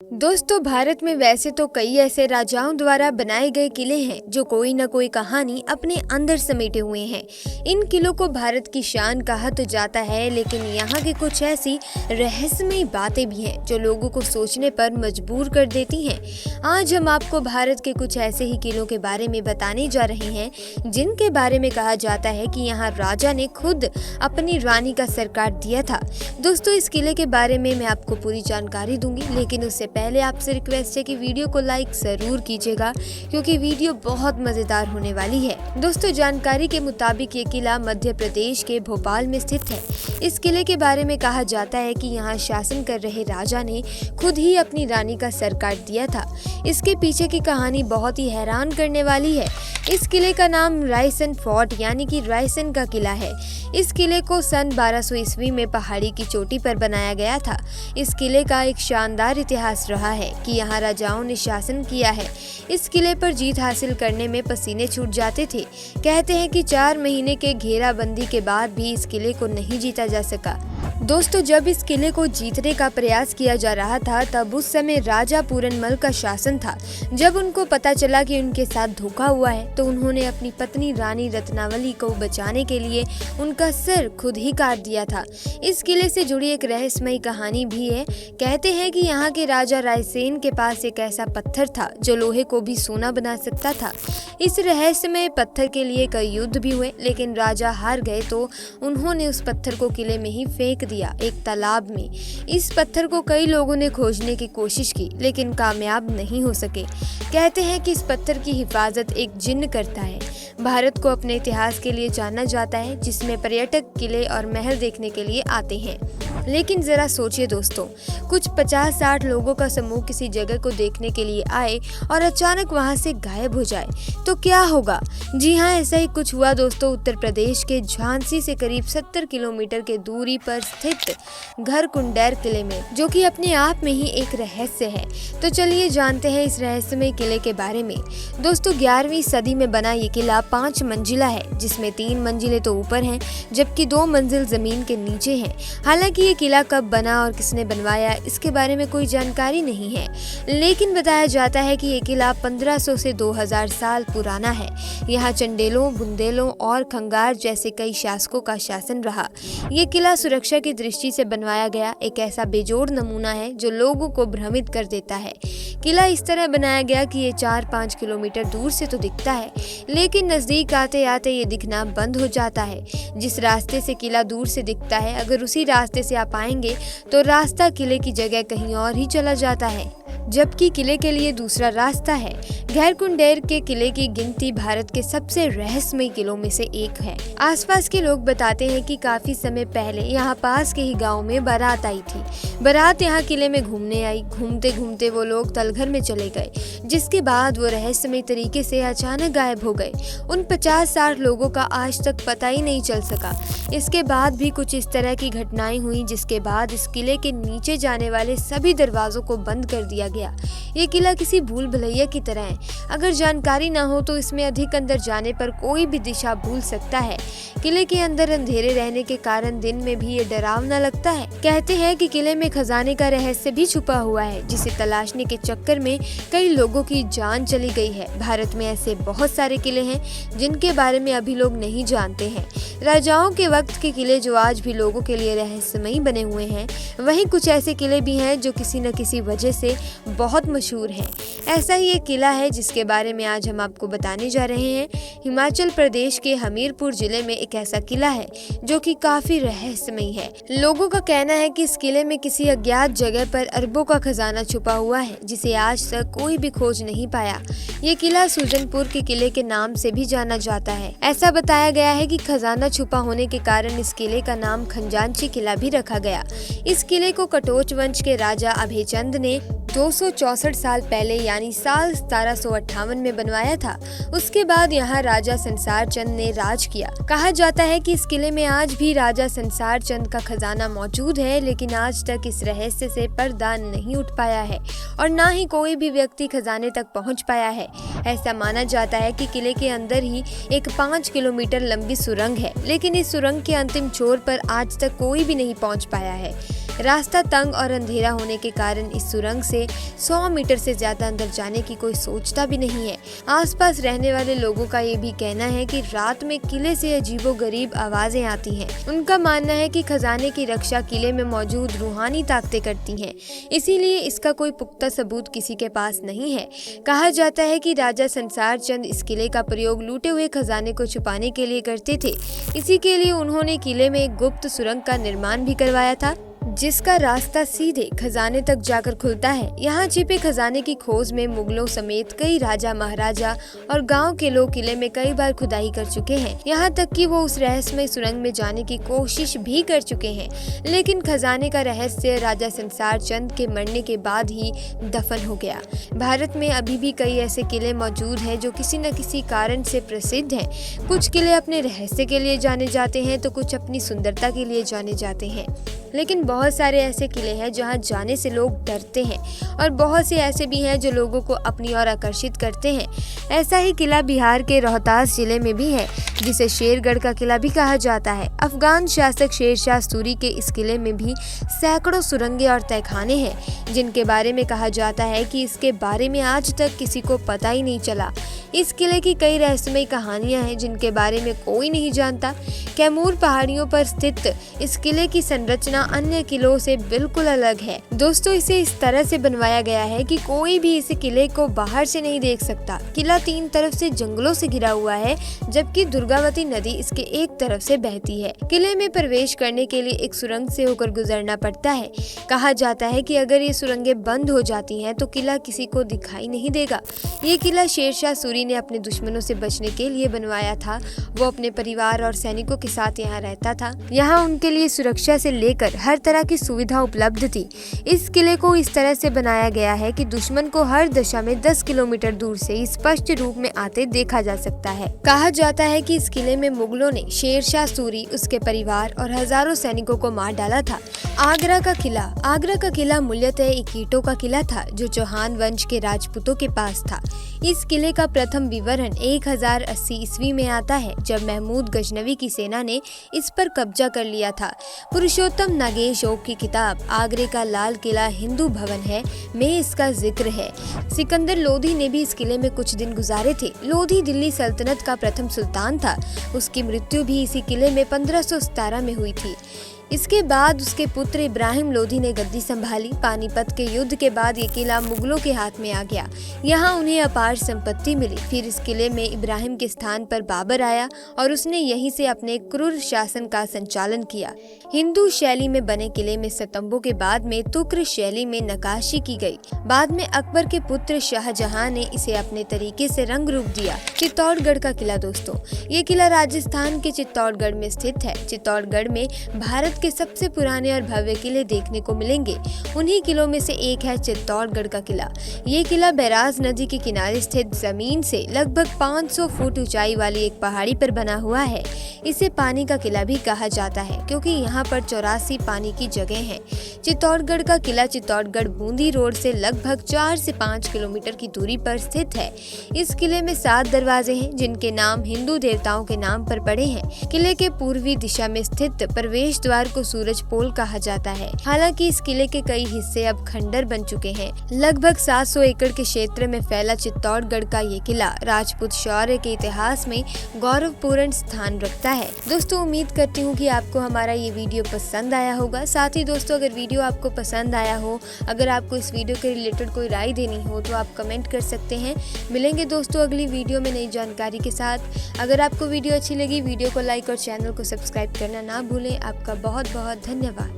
दोस्तों, भारत में वैसे तो कई ऐसे राजाओं द्वारा बनाए गए किले हैं जो कोई न कोई कहानी अपने अंदर समेटे हुए हैं। इन किलों को भारत की शान कहा तो जाता है, लेकिन यहाँ की कुछ ऐसी रहस्यमयी बातें भी हैं जो लोगों को सोचने पर मजबूर कर देती हैं। आज हम आपको भारत के कुछ ऐसे ही किलों के बारे में बताने जा रहे हैं जिनके बारे में कहा जाता है कि यहाँ राजा ने खुद अपनी रानी का सर काट दिया था। दोस्तों, इस किले के बारे में मैं आपको पूरी जानकारी दूंगी, लेकिन उससे पहले आपसे रिक्वेस्ट है कि वीडियो को लाइक जरूर कीजिएगा क्योंकि वीडियो बहुत मजेदार होने वाली है। दोस्तों, जानकारी के मुताबिक ये किला मध्य प्रदेश के भोपाल में स्थित है। इस किले के बारे में कहा जाता है कि यहाँ शासन कर रहे राजा ने खुद ही अपनी रानी का सर काट दिया था। इसके पीछे की कहानी बहुत ही हैरान करने वाली है। इस किले का नाम रायसेन फोर्ट यानी कि रायसेन का किला है। इस किले को सन 1200 ईस्वी में पहाड़ी की चोटी पर बनाया गया था। इस किले का एक शानदार इतिहास रहा है कि यहाँ राजाओं ने शासन किया है। इस किले पर जीत हासिल करने में पसीने छूट जाते थे। कहते हैं कि 4 महीने के घेराबंदी के बाद भी इस किले को नहीं जीता जा सका। दोस्तों, जब इस किले को जीतने का प्रयास किया जा रहा था तब उस समय राजा पूरनमल का शासन था। जब उनको पता चला कि उनके साथ धोखा हुआ है तो उन्होंने अपनी पत्नी रानी रत्नावली को बचाने के लिए उनका सिर खुद ही काट दिया था। इस किले से जुड़ी एक रहस्यमयी कहानी भी है। कहते हैं कि यहाँ के राजा रायसेन के पास एक ऐसा पत्थर था जो लोहे को भी सोना बना सकता था। इस रहस्यमय पत्थर के लिए कई युद्ध भी हुए, लेकिन राजा हार गए तो उन्होंने उस पत्थर को किले में ही फेंक दिया, एक तालाब में। इस पत्थर को कई लोगों ने खोजने की कोशिश की, लेकिन कामयाब नहीं हो सके। कहते हैं कि इस पत्थर की हिफाजत एक जिन्न करता है। भारत को अपने इतिहास के लिए जाना जाता है, जिसमें पर्यटक किले और महल देखने के लिए आते हैं। लेकिन जरा सोचिए दोस्तों, कुछ 50-60 लोगों का समूह किसी जगह को देखने के लिए आए और अचानक वहां से गायब हो जाए तो क्या होगा? जी हाँ, ऐसा ही कुछ हुआ दोस्तों उत्तर प्रदेश के झांसी से करीब 70 किलोमीटर के दूरी पर स्थित घरकुंडेर किले में, जो कि अपने आप में ही एक रहस्य है। तो चलिए जानते हैं इस रहस्यमय किले के बारे में। दोस्तों, 11वीं सदी में बना ये किला 5 मंजिला है, जिसमें 3 मंजिलें तो ऊपर हैं जबकि 2 मंजिल जमीन के नीचे हैं। हालांकि ये किला कब बना और किसने बनवाया इसके बारे में कोई जानकारी नहीं है, लेकिन बताया जाता है कि ये किला 1500 से 2000 साल पुराना है। यहाँ चंडेलों, बुंदेलों और खंगार जैसे कई शासकों का शासन रहा। ये किला सुरक्षा की दृष्टि से बनवाया गया एक ऐसा बेजोड़ नमूना है जो लोगों को भ्रमित कर देता है। किला इस तरह बनाया गया कि ये 4-5 किलोमीटर दूर से तो दिखता है, लेकिन नजदीक आते आते ये दिखना बंद हो जाता है। जिस रास्ते से किला दूर से दिखता है, अगर उसी रास्ते से आप आएंगे तो रास्ता किले की जगह कहीं और ही चला जाता है, जबकि किले के लिए दूसरा रास्ता है। घरकुंडेर के किले की गिनती भारत के सबसे रहस्यमय किलों में से एक है। आसपास के लोग बताते हैं कि काफी समय पहले यहाँ पास के ही गांव में बारात आई थी। बारात यहाँ किले में घूमने आई। घूमते घूमते वो लोग तलघर में चले गए, जिसके बाद वो रहस्यमय तरीके से अचानक गायब हो गए। उन 50-60 लोगों का आज तक पता ही नहीं चल सका। इसके बाद भी कुछ इस तरह की घटनाएं हुई, जिसके बाद इस किले के नीचे जाने वाले सभी दरवाजों को बंद कर दिया गया। ये किला किसी भूल भुलैया की तरह है। अगर जानकारी ना हो तो इसमें अधिक अंदर जाने पर कोई भी दिशा भूल सकता है। किले के अंदर अंधेरे रहने के कारण दिन में भी ये डरावना लगता है। कहते हैं कि किले में खजाने का रहस्य भी छुपा हुआ है, जिसे तलाशने के चक्कर में कई लोगों की जान चली गई है। भारत में ऐसे बहुत सारे किले हैं जिनके बारे में अभी लोग नहीं जानते हैं। राजाओं के वक्त के किले जो आज भी लोगों के लिए रहस्यमयी बने हुए हैं, वहीं कुछ ऐसे किले भी हैं जो किसी न किसी वजह से बहुत मशहूर हैं। ऐसा ही एक किला है जिसके बारे में आज हम आपको बताने जा रहे हैं। हिमाचल प्रदेश के हमीरपुर जिले में एक ऐसा किला है जो कि काफी रहस्यमयी है। लोगों का कहना है कि इस किले में किसी अज्ञात जगह पर अरबों का खजाना छुपा हुआ है, जिसे आज तक कोई भी खोज नहीं पाया। ये किला सुजनपुर के किले के नाम से भी जाना जाता है। ऐसा बताया गया है कि खजाना छुपा होने के कारण इस किले का नाम खंजांची किला भी रखा गया। इस किले को कटोच वंश के राजा अभयचंद ने 264 साल पहले यानी साल 1758 में बनवाया था। उसके बाद यहाँ राजा संसार चंद ने राज किया। कहा जाता है कि इस किले में आज भी राजा संसार चंद का खजाना मौजूद है, लेकिन आज तक इस रहस्य से पर्दा नहीं उठ पाया है और ना ही कोई भी व्यक्ति खजाने तक पहुँच पाया है। ऐसा माना जाता है कि किले के अंदर ही एक 5 किलोमीटर लंबी सुरंग है, लेकिन इस सुरंग के अंतिम छोर पर आज तक कोई भी नहीं पहुँच पाया है। रास्ता तंग और अंधेरा होने के कारण इस सुरंग से 100 मीटर से ज्यादा अंदर जाने की कोई सोचता भी नहीं है। आसपास रहने वाले लोगों का ये भी कहना है कि रात में किले से अजीबोगरीब आवाजें आती हैं। उनका मानना है कि खजाने की रक्षा किले में मौजूद रूहानी ताकतें करती हैं, इसीलिए इसका कोई पुख्ता सबूत किसी के पास नहीं है। कहा जाता है कि राजा संसार चंद इस किले का प्रयोग लूटे हुए खजाने को छुपाने के लिए करते थे। इसी के लिए उन्होंने किले में एक गुप्त सुरंग का निर्माण भी करवाया था, जिसका रास्ता सीधे खजाने तक जाकर खुलता है। यहाँ छिपे खजाने की खोज में मुगलों समेत कई राजा महाराजा और गांव के लोग किले में कई बार खुदाई कर चुके हैं। यहाँ तक कि वो उस रहस्यमय सुरंग में जाने की कोशिश भी कर चुके हैं, लेकिन खजाने का रहस्य राजा संसार चंद के मरने के बाद ही दफन हो गया। भारत में अभी भी कई ऐसे किले मौजूद हैं जो किसी न किसी कारण से प्रसिद्ध हैं। कुछ किले अपने रहस्य के लिए जाने जाते हैं तो कुछ अपनी सुंदरता के लिए जाने जाते हैं, लेकिन बहुत सारे ऐसे किले हैं जहां जाने से लोग डरते हैं और बहुत से ऐसे भी हैं जो लोगों को अपनी ओर आकर्षित करते हैं। ऐसा ही किला बिहार के रोहतास जिले में भी है, जिसे शेरगढ़ का किला भी कहा जाता है। अफगान शासक शेरशाह सूरी के इस किले में भी सैकड़ों सुरंगें और तहखाने हैं, जिनके बारे में कहा जाता है कि इसके बारे में आज तक किसी को पता ही नहीं चला। इस किले की कई रहस्यमय कहानियां हैं जिनके बारे में कोई नहीं जानता। कैमूर पहाड़ियों पर स्थित इस किले की संरचना अन्य किलों से बिल्कुल अलग है। दोस्तों, इसे इस तरह से बनवाया गया है कि कोई भी इस किले को बाहर से नहीं देख सकता। किला 3 तरफ से जंगलों से घिरा हुआ है, जबकि दुर्गावती नदी इसके एक तरफ से बहती है। किले में प्रवेश करने के लिए एक सुरंग से होकर गुजरना पड़ता है। कहा जाता है कि अगर ये सुरंगें बंद हो जाती हैं तो किला किसी को दिखाई नहीं देगा। ये किला शेरशाह सूरी ने अपने दुश्मनों से बचने के लिए बनवाया था। वो अपने परिवार और सैनिकों के साथ यहाँ रहता था। यहाँ उनके लिए सुरक्षा से लेकर हर तरह की सुविधा उपलब्ध थी। इस किले को इस तरह से बनाया गया है कि दुश्मन को हर दिशा में 10 किलोमीटर दूर से स्पष्ट रूप में आते देखा जा सकता है। कहा जाता है कि इस किले में मुगलों ने शेरशाह सूरी, उसके परिवार और हजारों सैनिकों को मार डाला था। आगरा का किला मूलतः एक ईंटों का किला था जो चौहान वंश के राजपूतों के पास था। इस किले का प्रथम विवरण 1080 ईस्वी में आता है, जब महमूद गजनवी की सेना ने इस पर कब्जा कर लिया था। पुरुषोत्तम नागेश ओक की किताब आगरे का लाल किला हिंदू भवन है में इसका जिक्र है। सिकंदर लोधी ने भी इस किले में कुछ दिन गुजारे थे। लोधी दिल्ली सल्तनत का प्रथम सुल्तान था। उसकी मृत्यु भी इसी किले में 1517 में हुई थी। इसके बाद उसके पुत्र इब्राहिम लोधी ने गद्दी संभाली। पानीपत के युद्ध के बाद ये किला मुगलों के हाथ में आ गया। यहाँ उन्हें अपार संपत्ति मिली। फिर इस किले में इब्राहिम के स्थान पर बाबर आया और उसने यहीं से अपने क्रूर शासन का संचालन किया। हिंदू शैली में बने किले में स्तंभों के बाद में तुर्क शैली में नक्काशी की गई। बाद में अकबर के पुत्र शाहजहां ने इसे अपने तरीके से रंग रूप दिया। चित्तौड़गढ़ का किला दोस्तों, ये किला राजस्थान के चित्तौड़गढ़ में स्थित है। चित्तौड़गढ़ में भारत के सबसे पुराने और भव्य किले देखने को मिलेंगे। उन्हीं किलों में से एक है चित्तौड़गढ़ का किला। ये किला बैराज नदी के किनारे स्थित जमीन से लगभग 500 फुट ऊंचाई वाली एक पहाड़ी पर बना हुआ है। इसे पानी का किला भी कहा जाता है क्योंकि यहाँ पर 84 पानी की जगह है। चित्तौड़गढ़ का किला चित्तौड़गढ़ बूंदी रोड से लगभग 4 से 5 किलोमीटर की दूरी पर स्थित है। इस किले में 7 दरवाजे हैं, जिनके नाम हिंदू देवताओं के नाम पर पड़े हैं। किले के पूर्वी दिशा में स्थित प्रवेश द्वार को सूरज पोल कहा जाता है। हालांकि इस किले के कई हिस्से अब खंडर बन चुके हैं। लगभग 700 एकड़ के क्षेत्र में फैला चित्तौड़गढ़ का ये किला राजपूत शौर्य के इतिहास में गौरवपूर्ण स्थान रखता है। दोस्तों, उम्मीद करती हूँ कि आपको हमारा ये वीडियो पसंद आया होगा। साथ ही दोस्तों, अगर वीडियो आपको पसंद आया हो, अगर आपको इस वीडियो के रिलेटेड कोई राय देनी हो तो आप कमेंट कर सकते हैं। मिलेंगे दोस्तों अगली वीडियो में नई जानकारी के साथ। अगर आपको वीडियो अच्छी लगी, वीडियो को लाइक और चैनल को सब्सक्राइब करना ना भूलें। आपका बहुत बहुत धन्यवाद।